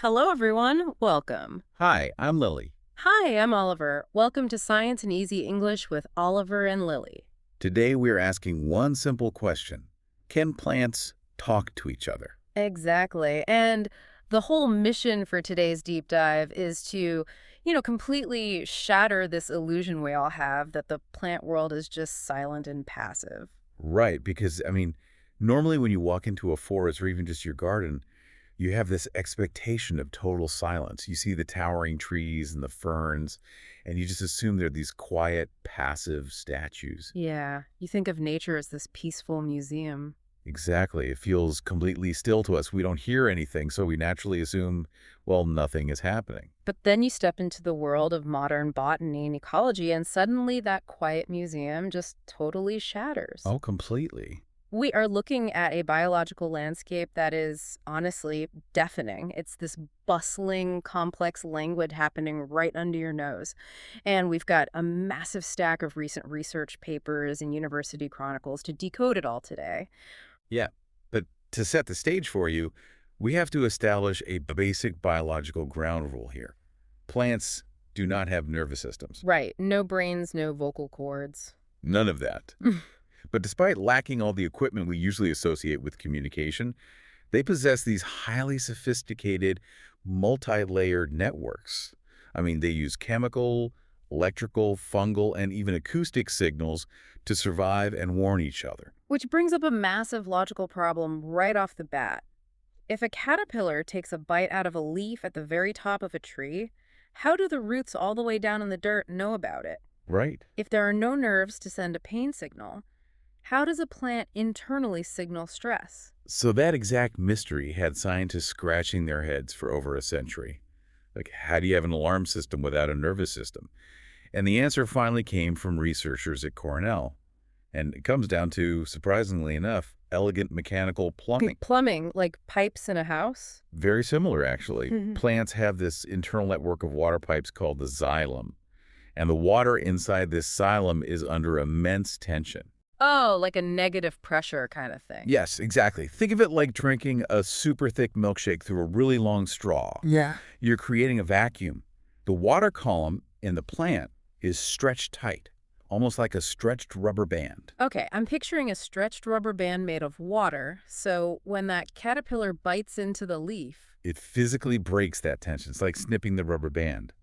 Hello, everyone. Welcome. Hi, I'm Lily. Hi, I'm Oliver. Welcome to Science and Easy English with Oliver and Lily. Today we're asking one simple question. Can plants talk to each other? Exactly. And the whole mission for today's deep dive is to, completely shatter this illusion we all have that the plant world is just silent and passive. Right, because, normally when you walk into a forest or even just your garden, you have this expectation of total silence. You see the towering trees and the ferns, and you just assume they're these quiet, passive statues. Yeah, you think of nature as this peaceful museum. Exactly. It feels completely still to us. We don't hear anything, so we naturally assume, well, nothing is happening. But then you step into the world of modern botany and ecology, and suddenly that quiet museum just totally shatters. Oh, completely. We are looking at a biological landscape that is honestly deafening. It's this bustling, complex language happening right under your nose. And we've got a massive stack of recent research papers and university chronicles to decode it all today. Yeah, but to set the stage for you, we have to establish a basic biological ground rule here. Plants do not have nervous systems. Right. No brains, no vocal cords. None of that. But despite lacking all the equipment we usually associate with communication, they possess these highly sophisticated, multi-layered networks. They use chemical, electrical, fungal, and even acoustic signals to survive and warn each other. Which brings up a massive logical problem right off the bat. If a caterpillar takes a bite out of a leaf at the very top of a tree, how do the roots all the way down in the dirt know about it? Right. If there are no nerves to send a pain signal, how does a plant internally signal stress? So that exact mystery had scientists scratching their heads for over a century. Like, how do you have an alarm system without a nervous system? And the answer finally came from researchers at Cornell. And it comes down to, surprisingly enough, elegant mechanical plumbing. Plumbing, like pipes in a house? Very similar, actually. Mhm. Plants have this internal network of water pipes called the xylem. And the water inside this xylem is under immense tension. Oh, like a negative pressure kind of thing. Yes, exactly. Think of it like drinking a super thick milkshake through a really long straw. Yeah. You're creating a vacuum. The water column in the plant is stretched tight, almost like a stretched rubber band. Okay, I'm picturing a stretched rubber band made of water, so when that caterpillar bites into the leaf. It physically breaks that tension. It's like snipping the rubber band.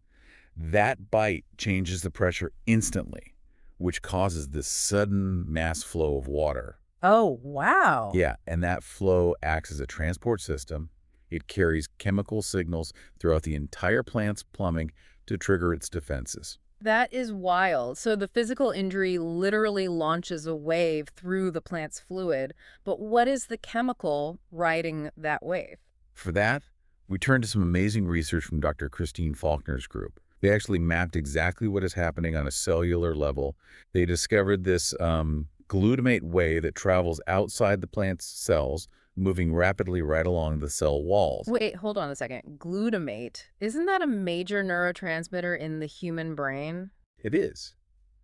That bite changes the pressure instantly, which causes this sudden mass flow of water. Oh, wow. Yeah, and that flow acts as a transport system. It carries chemical signals throughout the entire plant's plumbing to trigger its defenses. That is wild. So the physical injury literally launches a wave through the plant's fluid, but what is the chemical riding that wave? For that, we turn to some amazing research from Dr. Christine Faulkner's group. They actually mapped exactly what is happening on a cellular level. They discovered this glutamate way that travels outside the plant's cells, moving rapidly right along the cell walls. Wait, hold on a second. Glutamate. Isn't that a major neurotransmitter in the human brain? It is,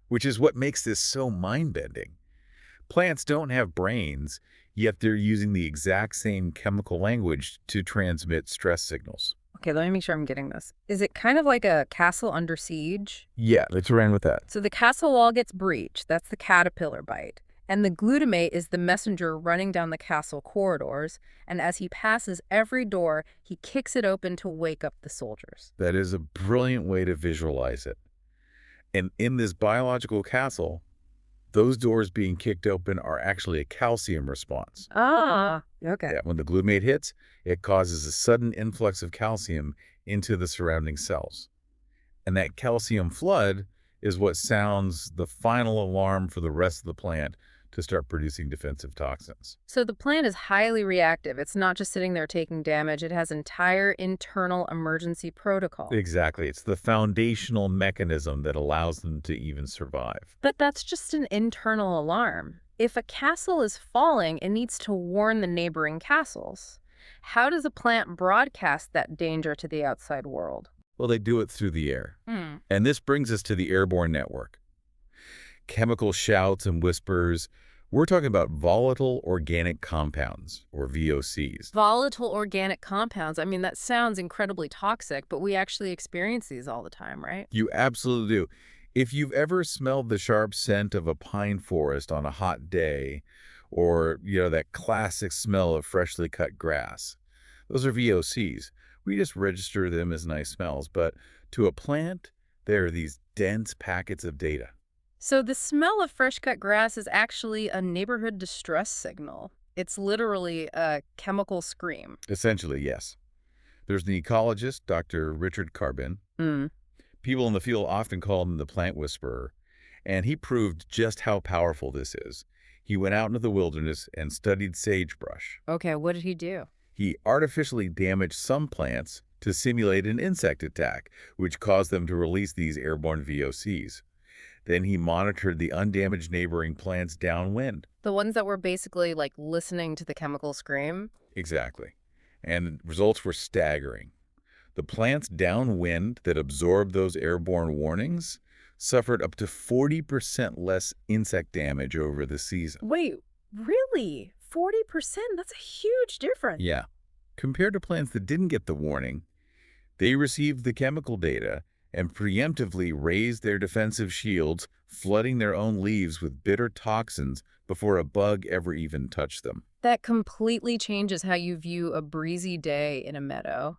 which is what makes this so mind-bending. Plants don't have brains, yet they're using the exact same chemical language to transmit stress signals. Okay, let me make sure I'm getting this. Is it kind of like a castle under siege? Yeah, let's run with that. So the castle wall gets breached. That's the caterpillar bite. And the glutamate is the messenger running down the castle corridors. And as he passes every door, he kicks it open to wake up the soldiers. That is a brilliant way to visualize it. And in this biological castle, those doors being kicked open are actually a calcium response. Ah, okay. Yeah, when the glutamate hits, it causes a sudden influx of calcium into the surrounding cells. And that calcium flood is what sounds the final alarm for the rest of the plant to start producing defensive toxins. So the plant is highly reactive. It's not just sitting there taking damage. It has entire internal emergency protocol. Exactly. It's the foundational mechanism that allows them to even survive. But that's just an internal alarm. If a castle is falling, it needs to warn the neighboring castles. How does a plant broadcast that danger to the outside world? Well, they do it through the air. And this brings us to the airborne network. Chemical shouts and whispers, We're talking about volatile organic compounds, or VOCs. Volatile organic compounds. I mean, that sounds incredibly toxic, but we actually experience these all the time, right? You absolutely do. If you've ever smelled the sharp scent of a pine forest on a hot day, or, that classic smell of freshly cut grass, those are VOCs. We just register them as nice smells, but to a plant, they're these dense packets of data. So the smell of fresh cut grass is actually a neighborhood distress signal. It's literally a chemical scream. Essentially, yes. There's an ecologist, Dr. Richard Carbin. Mm. People in the field often call him the plant whisperer, and he proved just how powerful this is. He went out into the wilderness and studied sagebrush. Okay, what did he do? He artificially damaged some plants to simulate an insect attack, which caused them to release these airborne VOCs. Then he monitored the undamaged neighboring plants downwind. The ones that were basically like listening to the chemical scream? Exactly. And the results were staggering. The plants downwind that absorbed those airborne warnings suffered up to 40% less insect damage over the season. Wait, really? 40%? That's a huge difference. Yeah. Compared to plants that didn't get the warning, they received the chemical data and preemptively raised their defensive shields, flooding their own leaves with bitter toxins before a bug ever even touched them. That completely changes how you view a breezy day in a meadow.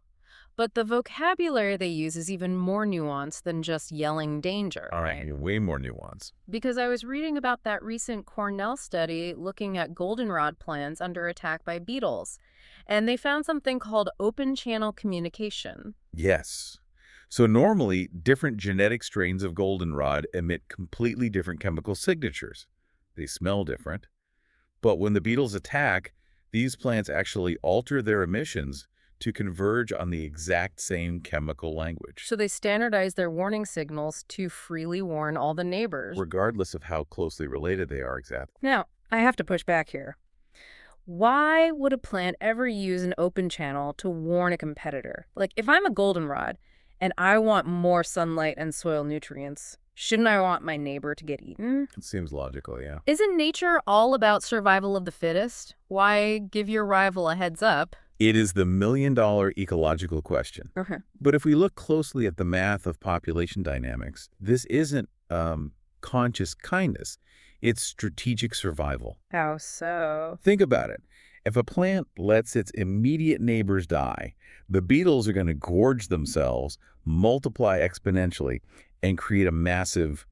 But the vocabulary they use is even more nuanced than just yelling danger. All right, way more nuance. Because I was reading about that recent Cornell study looking at goldenrod plants under attack by beetles, and they found something called open channel communication. Yes. So normally, different genetic strains of goldenrod emit completely different chemical signatures. They smell different. But when the beetles attack, these plants actually alter their emissions to converge on the exact same chemical language, So they standardize their warning signals to freely warn all the neighbors. regardless of how closely related they are exactly. Now, I have to push back here. Why would a plant ever use an open channel to warn a competitor? Like, if I'm a goldenrod and I want more sunlight and soil nutrients, shouldn't I want my neighbor to get eaten? It seems logical, yeah. Isn't nature all about survival of the fittest? Why give your rival a heads up? It is the million-dollar ecological question. Okay. But if we look closely at the math of population dynamics, this isn't conscious kindness. It's strategic survival. How so? Think about it. If a plant lets its immediate neighbors die, the beetles are going to gorge themselves, multiply exponentially, and create a massive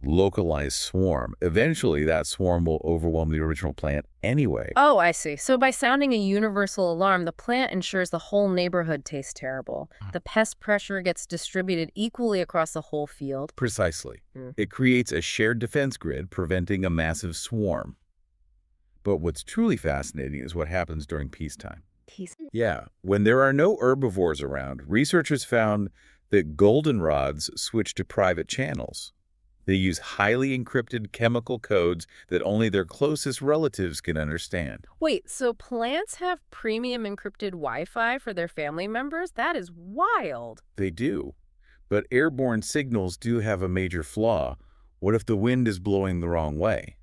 localized swarm. Eventually, that swarm will overwhelm the original plant anyway. Oh, I see. So by sounding a universal alarm, the plant ensures the whole neighborhood tastes terrible. The pest pressure gets distributed equally across the whole field. Precisely. Hmm. It creates a shared defense grid, preventing a massive swarm. But what's truly fascinating is what happens during peacetime. Yeah, when there are no herbivores around, researchers found that goldenrods switch to private channels. They use highly encrypted chemical codes that only their closest relatives can understand. Wait, so plants have premium encrypted Wi-Fi for their family members? That is wild. They do. But airborne signals do have a major flaw. What if the wind is blowing the wrong way?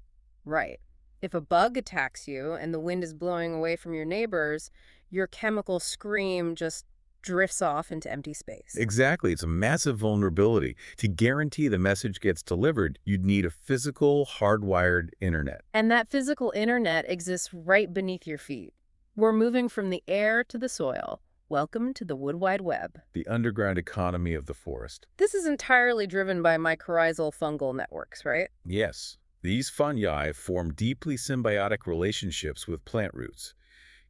Right. If a bug attacks you and the wind is blowing away from your neighbors, your chemical scream just drifts off into empty space. Exactly. It's a massive vulnerability. To guarantee the message gets delivered, you'd need a physical, hardwired internet. And that physical internet exists right beneath your feet. We're moving from the air to the soil. Welcome to the Wood Wide Web. The underground economy of the forest. This is entirely driven by mycorrhizal fungal networks, right? Yes. These fungi form deeply symbiotic relationships with plant roots.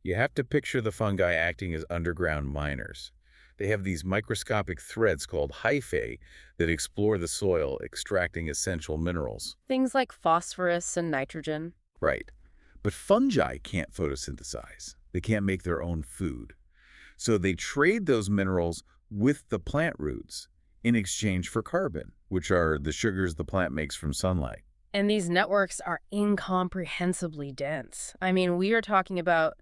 You have to picture the fungi acting as underground miners. They have these microscopic threads called hyphae that explore the soil, extracting essential minerals. Things like phosphorus and nitrogen. Right. But fungi can't photosynthesize. They can't make their own food. So they trade those minerals with the plant roots in exchange for carbon, which are the sugars the plant makes from sunlight. And these networks are incomprehensibly dense. I mean, we are talking about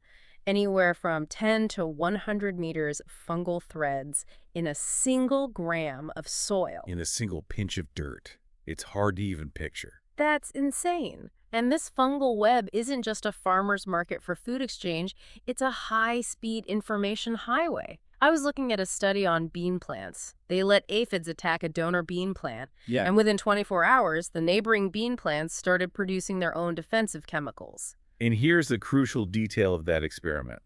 anywhere from 10 to 100 meters of fungal threads in a single gram of soil. In a single pinch of dirt. It's hard to even picture. That's insane. And this fungal web isn't just a farmer's market for food exchange, it's a high-speed information highway. I was looking at a study on bean plants. They let aphids attack a donor bean plant, Yeah. and within 24 hours, the neighboring bean plants started producing their own defensive chemicals. And here's the crucial detail of that experiment.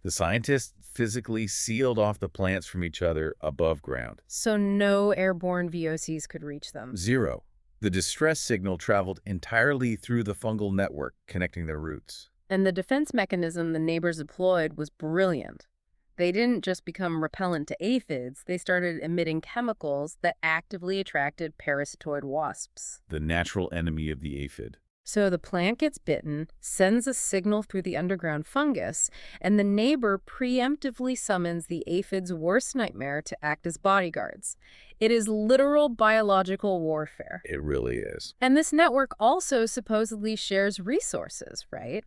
The scientists physically sealed off the plants from each other above ground. So no airborne VOCs could reach them. Zero. The distress signal traveled entirely through the fungal network connecting their roots. And the defense mechanism the neighbors employed was brilliant. They didn't just become repellent to aphids, they started emitting chemicals that actively attracted parasitoid wasps. The natural enemy of the aphid. So the plant gets bitten, sends a signal through the underground fungus, and the neighbor preemptively summons the aphid's worst nightmare to act as bodyguards. It is literal biological warfare. It really is. And this network also supposedly shares resources, right?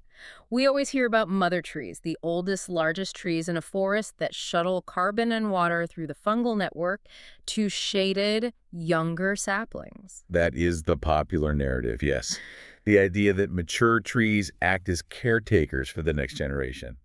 We always hear about mother trees, the oldest, largest trees in a forest that shuttle carbon and water through the fungal network to shaded, younger saplings. That is the popular narrative, yes. The idea that mature trees act as caretakers for the next generation.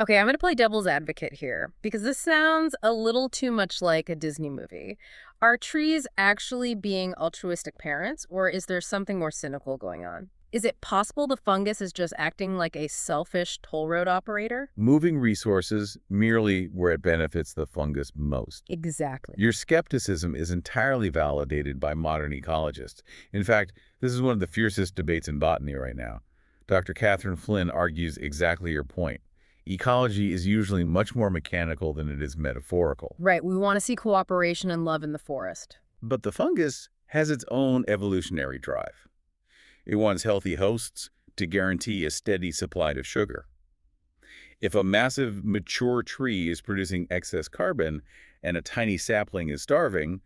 Okay, I'm going to play devil's advocate here because this sounds a little too much like a Disney movie. Are trees actually being altruistic parents, or is there something more cynical going on? Is it possible the fungus is just acting like a selfish toll road operator? Moving resources merely where it benefits the fungus most. Exactly. Your skepticism is entirely validated by modern ecologists. In fact, this is one of the fiercest debates in botany right now. Dr. Catherine Flynn argues exactly your point. Ecology is usually much more mechanical than it is metaphorical. Right, we want to see cooperation and love in the forest. But the fungus has its own evolutionary drive. It wants healthy hosts to guarantee a steady supply of sugar. If a massive, mature tree is producing excess carbon and a tiny sapling is starving,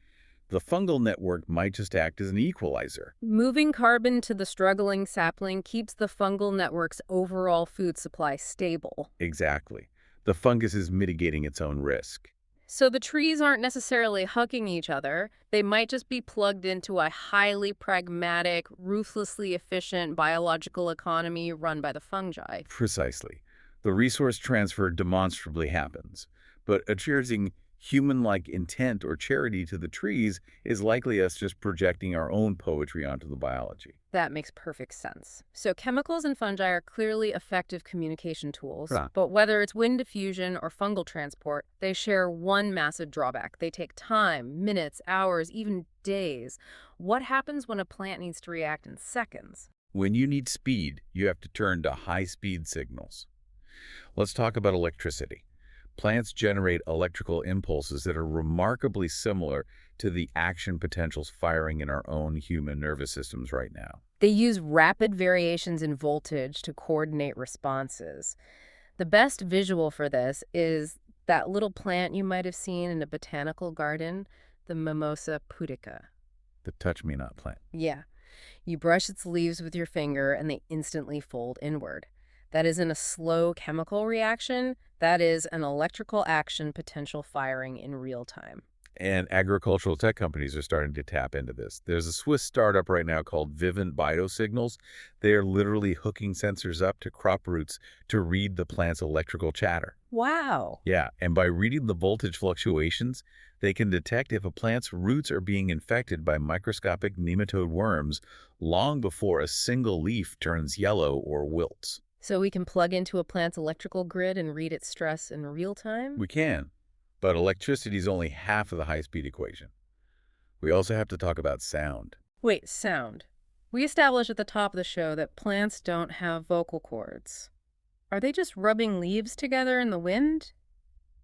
the fungal network might just act as an equalizer. Moving carbon to the struggling sapling keeps the fungal network's overall food supply stable. Exactly. The fungus is mitigating its own risk. So the trees aren't necessarily hugging each other. They might just be plugged into a highly pragmatic, ruthlessly efficient biological economy run by the fungi. Precisely. The resource transfer demonstrably happens, but attributing human-like intent or charity to the trees is likely us just projecting our own poetry onto the biology. That makes perfect sense. So chemicals and fungi are clearly effective communication tools, Right. but whether it's wind diffusion or fungal transport, they share one massive drawback. They take time, minutes, hours, even days. What happens when a plant needs to react in seconds? When you need speed, you have to turn to high-speed signals. Let's talk about electricity. Plants generate electrical impulses that are remarkably similar to the action potentials firing in our own human nervous systems right now. They use rapid variations in voltage to coordinate responses. The best visual for this is that little plant you might have seen in a botanical garden, the Mimosa pudica. The touch-me-not plant. Yeah. You brush its leaves with your finger and they instantly fold inward. That isn't a slow chemical reaction. That is an electrical action potential firing in real time. And agricultural tech companies are starting to tap into this. There's a Swiss startup right now called Vivint Biosignals. They are literally hooking sensors up to crop roots to read the plant's electrical chatter. Wow. Yeah, and by reading the voltage fluctuations, they can detect if a plant's roots are being infected by microscopic nematode worms long before a single leaf turns yellow or wilts. So we can plug into a plant's electrical grid and read its stress in real time? We can, but electricity is only half of the high-speed equation. We also have to talk about sound. Wait, sound. We established at the top of the show that plants don't have vocal cords. Are they just rubbing leaves together in the wind?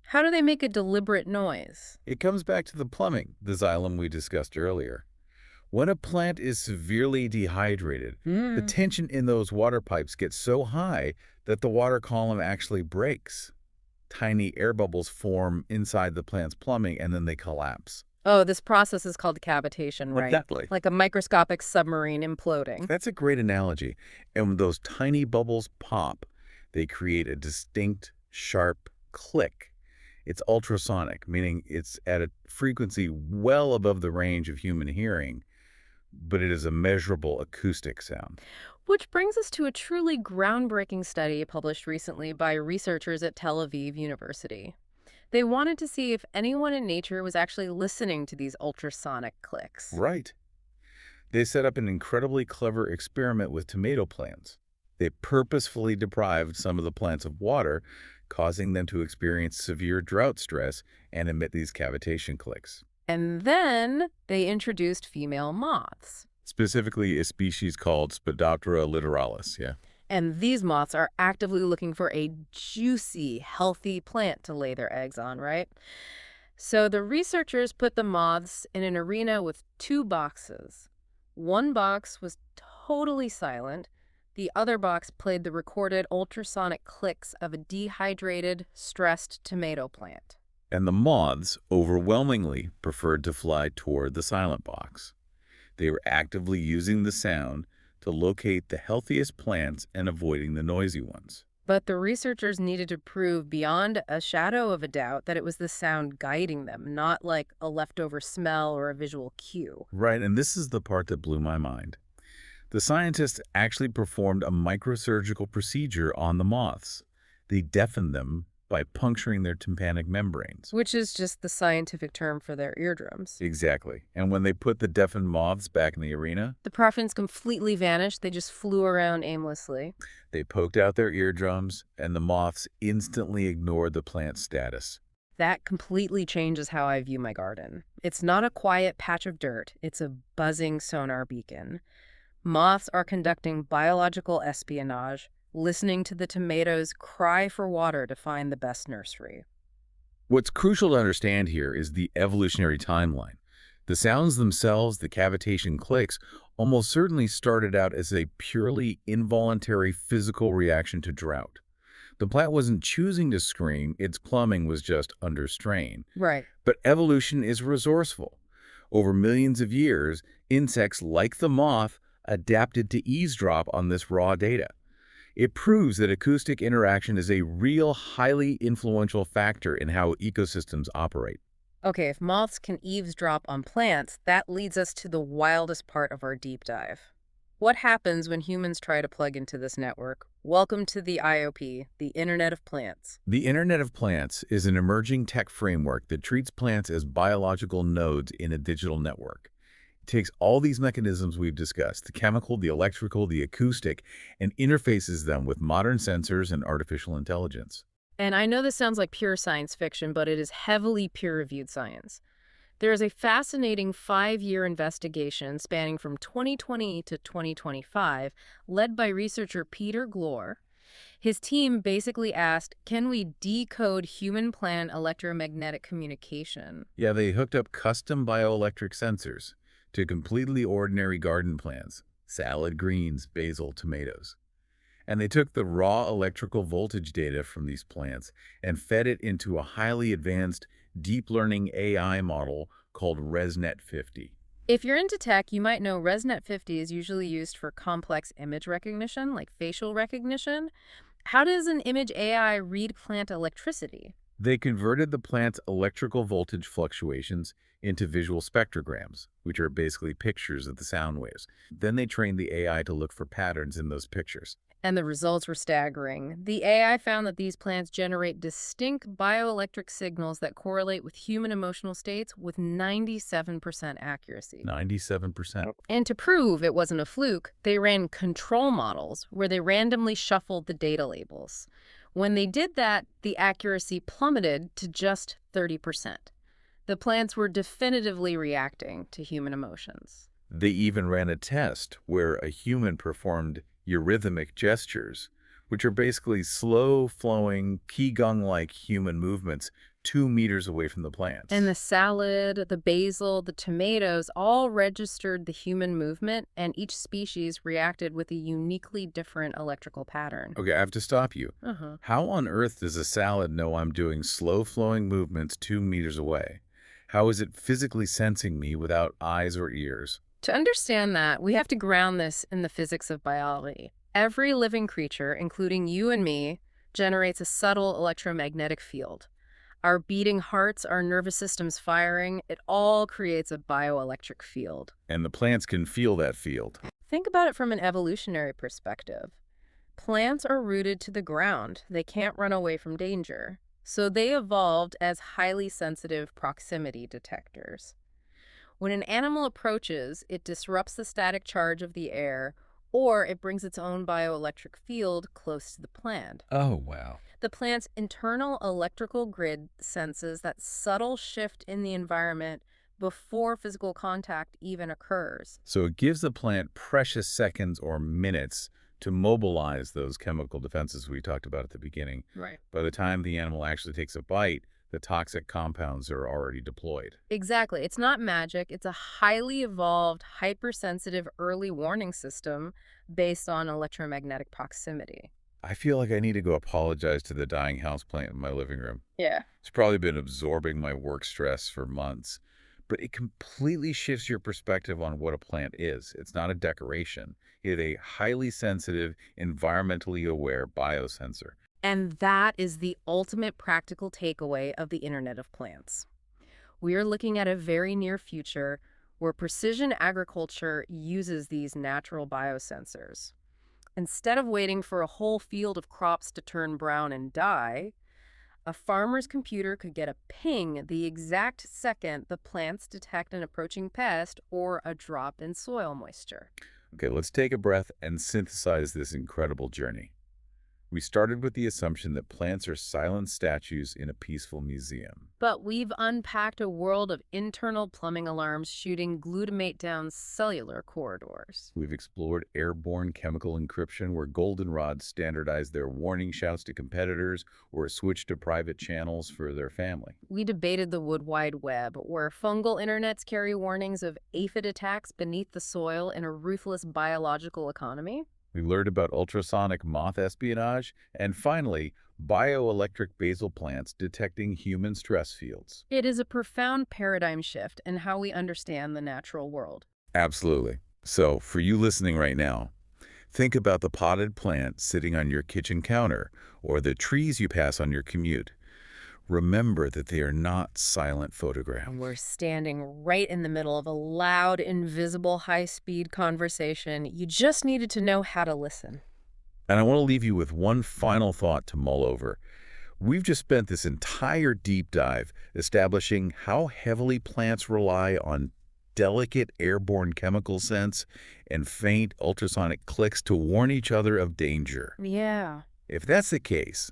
How do they make a deliberate noise? It comes back to the plumbing, the xylem we discussed earlier. When a plant is severely dehydrated, the tension in those water pipes gets so high that the water column actually breaks. Tiny air bubbles form inside the plant's plumbing and then they collapse. Oh, this process is called cavitation, right? Exactly. Like a microscopic submarine imploding. That's a great analogy. And when those tiny bubbles pop, they create a distinct, sharp click. It's ultrasonic, meaning it's at a frequency well above the range of human hearing. but it is a measurable acoustic sound. Which brings us to a truly groundbreaking study published recently by researchers at Tel Aviv University. They wanted to see if anyone in nature was actually listening to these ultrasonic clicks. Right. They set up an incredibly clever experiment with tomato plants. They purposefully deprived some of the plants of water, causing them to experience severe drought stress and emit these cavitation clicks. And then they introduced female moths. Specifically, a species called Spodoptera littoralis, yeah. And these moths are actively looking for a juicy, healthy plant to lay their eggs on, right? So the researchers put the moths in an arena with two boxes. One box was totally silent. The other box played the recorded ultrasonic clicks of a dehydrated, stressed tomato plant. And the moths overwhelmingly preferred to fly toward the silent box. They were actively using the sound to locate the healthiest plants and avoiding the noisy ones. But the researchers needed to prove beyond a shadow of a doubt that it was the sound guiding them, not like a leftover smell or a visual cue. Right, and this is the part that blew my mind. The scientists actually performed a microsurgical procedure on the moths. They deafened them by puncturing their tympanic membranes. Which is just the scientific term for their eardrums. Exactly. And when they put the deafened moths back in the arena, The profits completely vanished. They just flew around aimlessly. they poked out their eardrums, and the moths instantly ignored the plant's status. That completely changes how I view my garden. It's not a quiet patch of dirt. It's a buzzing sonar beacon. Moths are conducting biological espionage, listening to the tomatoes cry for water to find the best nursery. What's crucial to understand here is the evolutionary timeline. The sounds themselves, the cavitation clicks, almost certainly started out as a purely involuntary physical reaction to drought. The plant wasn't choosing to scream, its plumbing was just under strain. Right. But evolution is resourceful. Over millions of years, insects like the moth adapted to eavesdrop on this raw data. It proves that acoustic interaction is a real, highly influential factor in how ecosystems operate. Okay, if moths can eavesdrop on plants, that leads us to the wildest part of our deep dive. What happens when humans try to plug into this network? Welcome to the IOP, the Internet of Plants. The Internet of Plants is an emerging tech framework that treats plants as biological nodes in a digital network. It takes all these mechanisms we've discussed, the chemical, the electrical, the acoustic, and interfaces them with modern sensors and artificial intelligence. And I know this sounds like pure science fiction, but it is heavily peer-reviewed science. There is a fascinating 5-year investigation spanning from 2020 to 2025, led by researcher Peter Glor. His team basically asked, can we decode human-plant electromagnetic communication? Yeah, they hooked up custom bioelectric sensors to completely ordinary garden plants, salad greens, basil, tomatoes. And they took the raw electrical voltage data from these plants and fed it into a highly advanced deep learning AI model called ResNet-50. If you're into tech, you might know ResNet-50 is usually used for complex image recognition, like facial recognition. How does an image AI read plant electricity? They converted the plant's electrical voltage fluctuations into visual spectrograms, which are basically pictures of the sound waves. Then they trained the AI to look for patterns in those pictures. And the results were staggering. The AI found that these plants generate distinct bioelectric signals that correlate with human emotional states with 97% accuracy. 97%. And to prove it wasn't a fluke, they ran control models where they randomly shuffled the data labels. When they did that, the accuracy plummeted to just 30%. The plants were definitively reacting to human emotions. They even ran a test where a human performed eurythmic gestures, which are basically slow-flowing, qigong-like human movements 2 meters away from the plants. And the salad, the basil, the tomatoes all registered the human movement, and each species reacted with a uniquely different electrical pattern. Okay, I have to stop you. How on earth does a salad know I'm doing slow-flowing movements 2 meters away? How is it physically sensing me without eyes or ears? To understand that, we have to ground this in the physics of biology. Every living creature, including you and me, generates a subtle electromagnetic field. Our beating hearts, our nervous systems firing, it all creates a bioelectric field. And the plants can feel that field. Think about it from an evolutionary perspective. Plants are rooted to the ground. They can't run away from danger. So they evolved as highly sensitive proximity detectors. When an animal approaches, it disrupts the static charge of the air, or it brings its own bioelectric field close to the plant. Oh, wow. The plant's internal electrical grid senses that subtle shift in the environment before physical contact even occurs. So it gives the plant precious seconds or minutes to mobilize those chemical defenses we talked about at the beginning. Right. By the time the animal actually takes a bite, the toxic compounds are already deployed. Exactly. It's not magic. It's a highly evolved, hypersensitive early warning system based on electromagnetic proximity. I feel like I need to go apologize to the dying houseplant in my living room. Yeah. It's probably been absorbing my work stress for months. But it completely shifts your perspective on what a plant is. It's not a decoration. It's a highly sensitive, environmentally aware biosensor. And that is the ultimate practical takeaway of the Internet of Plants. We are looking at a very near future where precision agriculture uses these natural biosensors. Instead of waiting for a whole field of crops to turn brown and die, a farmer's computer could get a ping the exact second the plants detect an approaching pest or a drop in soil moisture. Okay, let's take a breath and synthesize this incredible journey. We started with the assumption that plants are silent statues in a peaceful museum. But we've unpacked a world of internal plumbing alarms shooting glutamate down cellular corridors. We've explored airborne chemical encryption where goldenrods standardize their warning shouts to competitors or switch to private channels for their family. We debated the wood wide web, where fungal internets carry warnings of aphid attacks beneath the soil in a ruthless biological economy. We learned about ultrasonic moth espionage, and finally, bioelectric basil plants detecting human stress fields. It is a profound paradigm shift in how we understand the natural world. Absolutely. So, for you listening right now, think about the potted plant sitting on your kitchen counter or the trees you pass on your commute. Remember that they are not silent photographs. And we're standing right in the middle of a loud, invisible, high-speed conversation. You just needed to know how to listen. And I want to leave you with one final thought to mull over. We've just spent this entire deep dive establishing how heavily plants rely on delicate airborne chemical scents and faint ultrasonic clicks to warn each other of danger. Yeah. If that's the case,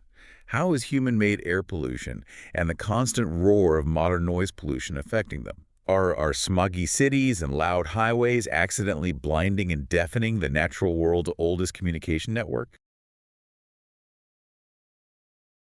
how is human-made air pollution and the constant roar of modern noise pollution affecting them? Are our smoggy cities and loud highways accidentally blinding and deafening the natural world's oldest communication network?